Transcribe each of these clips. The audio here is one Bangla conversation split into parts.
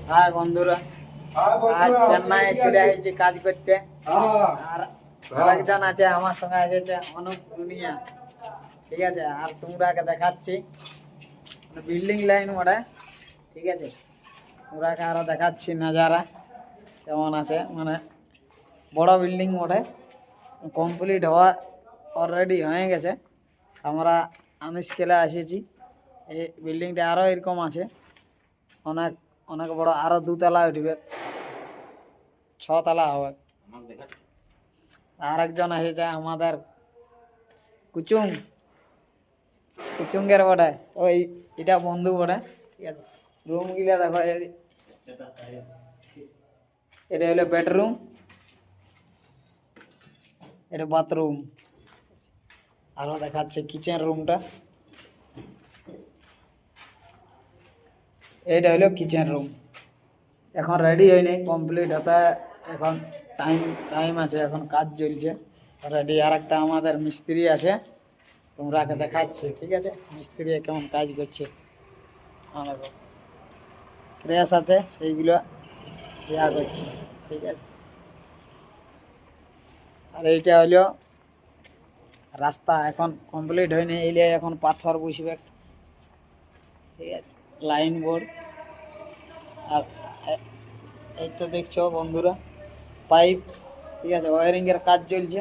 হাই বন্ধুরা, আজ চেন্নাই চলে এসেছি কাজ করতে। আর আরেকজন আছে আমার সঙ্গে এসেছে, অনুপ দুনিয়া। ঠিক আছে, আর তোমরাকে দেখাচ্ছি বিল্ডিং লাইন ওটা। ঠিক আছে, তোমরাকে আরো দেখাচ্ছি নাজারা কেমন আছে। মানে বড় বিল্ডিং ওটা কমপ্লিট হওয়া অলরেডি হয়ে গেছে। আমরা আনস্কেলে এসেছি। এই বিল্ডিংটা আরও এরকম আছে, অনেক অনেক বড়, আরো দুতলা উঠবে, 6 তলা হবে। আর একজন এসেছে আমাদের কুচুং, কুচুঙ্গের বটে, ওই এটা বন্ধু বটে। ঠিক আছে, রুম গিলা দেখো, এটা হলো বেডরুম, এটা বাথরুম। আরো দেখাচ্ছে কিচেন রুমটা, এটা হলো কিচেন রুম। এখন রেডি হয়নি, কমপ্লিট হতে এখন টাইম টাইম আছে, এখন কাজ চলছে রেডি। আর একটা আমাদের মিস্ত্রি আছে, তোমরাকে দেখাচ্ছি। ঠিক আছে, মিস্ত্রি কেমন কাজ করছে, ক্রেশ আছে সেইগুলো ইয়া করছে। ঠিক আছে, আর এইটা হলো রাস্তা, এখন কমপ্লিট হয়নি, এলে এখন পাথর বসবে। ঠিক আছে, লাইন বোর্ড। আর এই তো দেখছো বন্ধুরা পাইপ। ঠিক আছে, ওয়ারিংয়ের কাজ চলছে,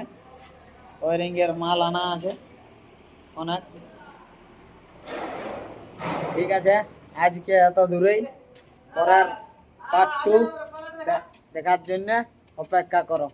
ওয়ারিংয়ের মাল আনা আছে অনেক। ঠিক আছে, আজকে এত দূরেই, পরের পার্ট 2 দেখার জন্য অপেক্ষা করো।